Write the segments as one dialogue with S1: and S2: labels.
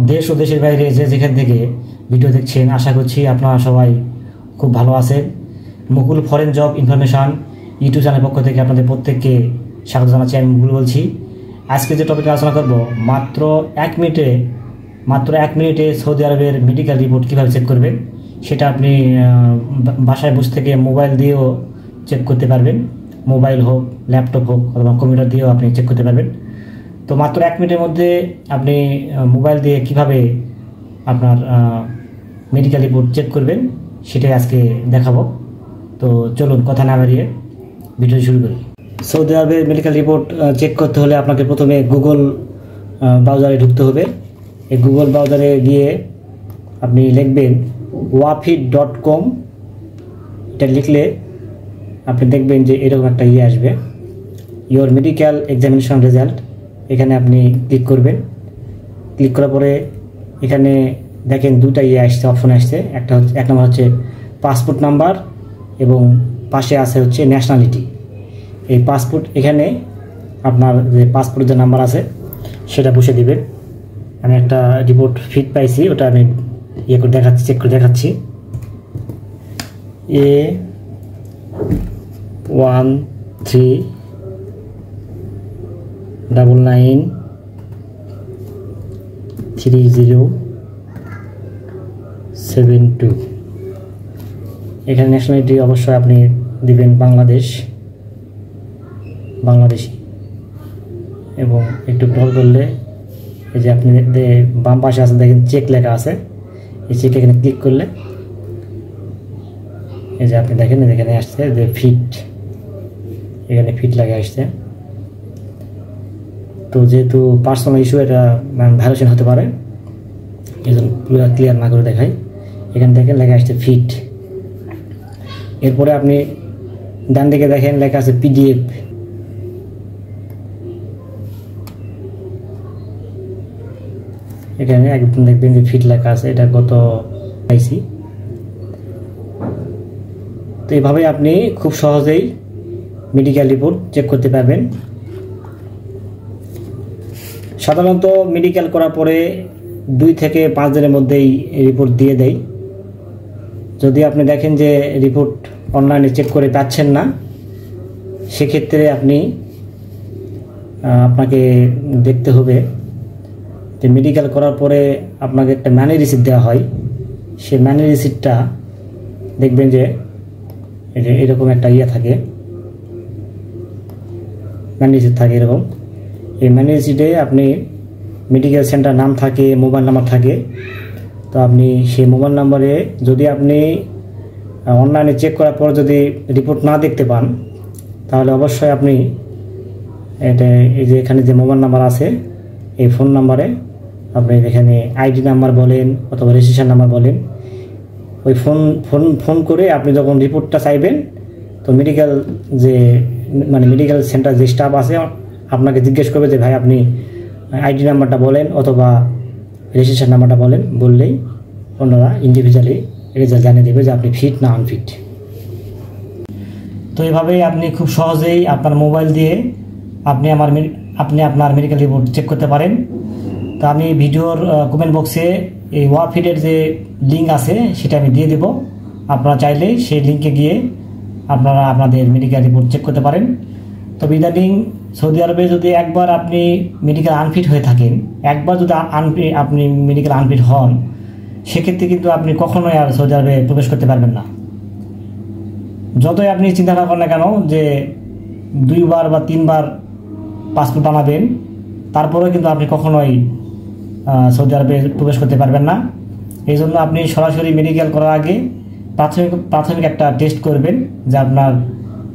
S1: দেশ ও দেশের বাইরে যে যেখান থেকে ভিডিও দেখছেন, আশা করছি আপনারা সবাই খুব ভালো আছেন। মুকুল ফরেন জব ইনফরমেশন ইউটিউব চ্যানেলের পক্ষ থেকে আপনাদের প্রত্যেককে স্বাগত জানাচ্ছি। আমি মুকুল বলছি। আজকে যে টপিকে আলোচনা করব, মাত্র এক মিনিটে সৌদি আরবের মেডিকেল রিপোর্ট কীভাবে চেক করবেন, সেটা আপনি বাসায় বসে থেকে মোবাইল দিয়েও চেক করতে পারবেন। মোবাইল হোক, ল্যাপটপ হোক অথবা কম্পিউটার দিয়েও আপনি চেক করতে পারবেন। তো মাত্র 1 মিনিটের মধ্যে আপনি মোবাইল দিয়ে কিভাবে আপনার মেডিকেল রিপোর্ট চেক করবেন সেটাই আজকে দেখাবো। তো চলুন কথা না বাড়িয়ে ভিডিও শুরু করি। সৌদি আরবের মেডিকেল রিপোর্ট চেক করতে হলে আপনাকে প্রথমে গুগল ব্রাউজারে ঢুকতে হবে। এই গুগল ব্রাউজারে গিয়ে আপনি লিখবেন wafid.com। এটা লিখলে আপনি দেখবেন যে এরকম একটা আসবে, ইয়োর মেডিকেল এক্সামিনেশন রেজাল্ট। এখানে আপনি ক্লিক করবেন। ক্লিক করার পরে এখানে দেখেন দুটা আসছে, অপশন আসছে। এক নম্বর হচ্ছে পাসপোর্ট নাম্বার এবং পাশে আছে হচ্ছে ন্যাশনালিটি। এই পাসপোর্ট, এখানে আপনার যে পাসপোর্টের যে নাম্বার আছে সেটা বসে দিবেন। আমি একটা রিপোর্ট ফিট পাইছি, ওটা আমি করে দেখাচ্ছি, চেক করে দেখাচ্ছি। A13993072। এখানে ন্যাশনালিটি অবশ্যই আপনি দিবেন বাংলাদেশি। এবং একটু কল করলে এই যে আপনি বাম পাশে আছে দেখেন চেক লেখা আছে, এই চেক এখানে ক্লিক করলে এই যে আপনি দেখেন এখানে আসছে যে ফিট, এখানে ফিট লাগে আসছে। তো যেহেতু পার্সোনাল ইস্যু, এটা ভায়োলেশন হতে পারে, এই জন্য ক্লিয়ার না করে দেখাই। এখানে দেখেন লেখা আসছে ফিট। এরপরে আপনি ডান দিকে দেখেন লেখা আছে পিডিএফ। এখানে একদম দেখবেন যে ফিট লেখা আছে, এটা গত পাইছি। তো এইভাবে আপনি খুব সহজেই মেডিকেল রিপোর্ট চেক করতে পারবেন। সাধারণত মেডিকেল করার পরে 2 থেকে 5 দিনের মধ্যেই রিপোর্ট দিয়ে দেয়। যদি আপনি দেখেন যে রিপোর্ট অনলাইনে চেক করে পাচ্ছেন না, সেক্ষেত্রে আপনাকে দেখতে হবে যে মেডিকেল করার পরে আপনাকে একটা ম্যানি রিসিপ্ট দেওয়া হয়। সেই ম্যানি রিসিপ্টটা দেখবেন যে এরকম একটা থাকে, ম্যানি রিসিপ্ট থাকে এরকম। এই ম্যানি রিসিপ্টে আপনি মেডিকেল সেন্টার নাম থাকে, মোবাইল নাম্বার থাকে। তো আপনি সেই মোবাইল নাম্বারে যদি আপনি অনলাইনে চেক করার পর যদি রিপোর্ট না দেখতে পান, তাহলে অবশ্যই আপনি এই যে এখানে যে মোবাইল নাম্বার আছে, এই ফোন নাম্বারে আপনি এখানে আইডি নাম্বার বলেন অথবা রেজিস্ট্রেশন নাম্বার বলেন, ওই ফোন করে আপনি যখন রিপোর্টটা চাইবেন, তো মেডিকেল সেন্টার যে স্টাফ আছে আপনাকে জিজ্ঞেস করবে যে ভাই আপনি আইডি নাম্বারটা বলেন অথবা রেজিস্ট্রেশন নাম্বারটা বললেই ওনারা ইন্ডিভিজুয়ালি রেজাল্ট জানিয়ে দেবে যে আপনি ফিট না আনফিট। তো এইভাবেই আপনি খুব সহজেই আপনার মোবাইল দিয়ে আপনি আপনার মেডিকেল রিপোর্ট চেক করতে পারেন। তো আমি ভিডিওর কমেন্ট বক্সে এই ওয়াফিডের যে লিঙ্ক আছে সেটা আমি দিয়ে দেব। আপনারা চাইলে সেই লিঙ্কে গিয়ে আপনারা আপনাদের মেডিকেল রিপোর্ট চেক করতে পারেন। তো ইদানিং সৌদি আরবে যদি একবার আপনি মেডিকেল আনফিট হয়ে থাকেন, একবার যদি আপনি মেডিকেল আনফিট হন, সেক্ষেত্রে কিন্তু আপনি কখনোই আর সৌদি আরবে প্রবেশ করতে পারবেন না। যতই আপনি চিন্তা না করেন না কেন যে 2 বার বা 3 বার পাসপোর্ট বানাবেন, তারপরেও কিন্তু আপনি কখনোই সৌদি আরবে প্রবেশ করতে পারবেন না। এই জন্য আপনি সরাসরি মেডিকেল করার আগে প্রাথমিক একটা টেস্ট করবেন যে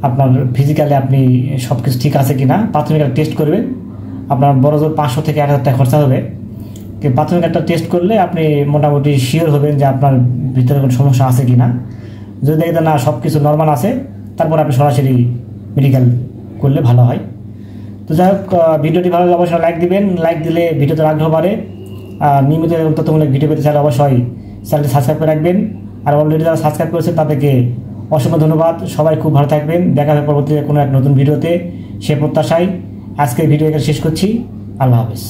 S1: আপনার ফিজিক্যালি আপনি সব কিছু ঠিক আছে কিনা। প্রাথমিক একটা টেস্ট করবেন, আপনার বড়জোর 500 থেকে 1000 টাকা খরচা হবে। প্রাথমিক একটা টেস্ট করলে আপনি মোটামুটি শিওর হবেন যে আপনার ভিতরে কোনো সমস্যা আছে কিনা। যদি দেখেন না সব কিছু নর্মাল আছে, তারপর আপনি সরাসরি মেডিকেল করলে ভালো হয়। তো যাই হোক, ভিডিওটি ভালো লাগলে অবশ্যই লাইক দিবেন। লাইক দিলে ভিডিওতে আগ্রহ বাড়ে। নিয়মিত এবং তথ্যমূলক ভিডিও পেতে চাইলে অবশ্যই চ্যানেলটি সাবস্ক্রাইব করে রাখবেন। আর অলরেডি যারা সাবস্ক্রাইব করেছেন তাদেরকে অসংখ্য ধন্যবাদ। সবাই খুব ভালো থাকবেন। দেখা হবে পরবর্তীতে কোনো এক নতুন ভিডিওতে, সে প্রত্যাশায় আজকের ভিডিও এখানে শেষ করছি। আল্লাহ হাফেজ।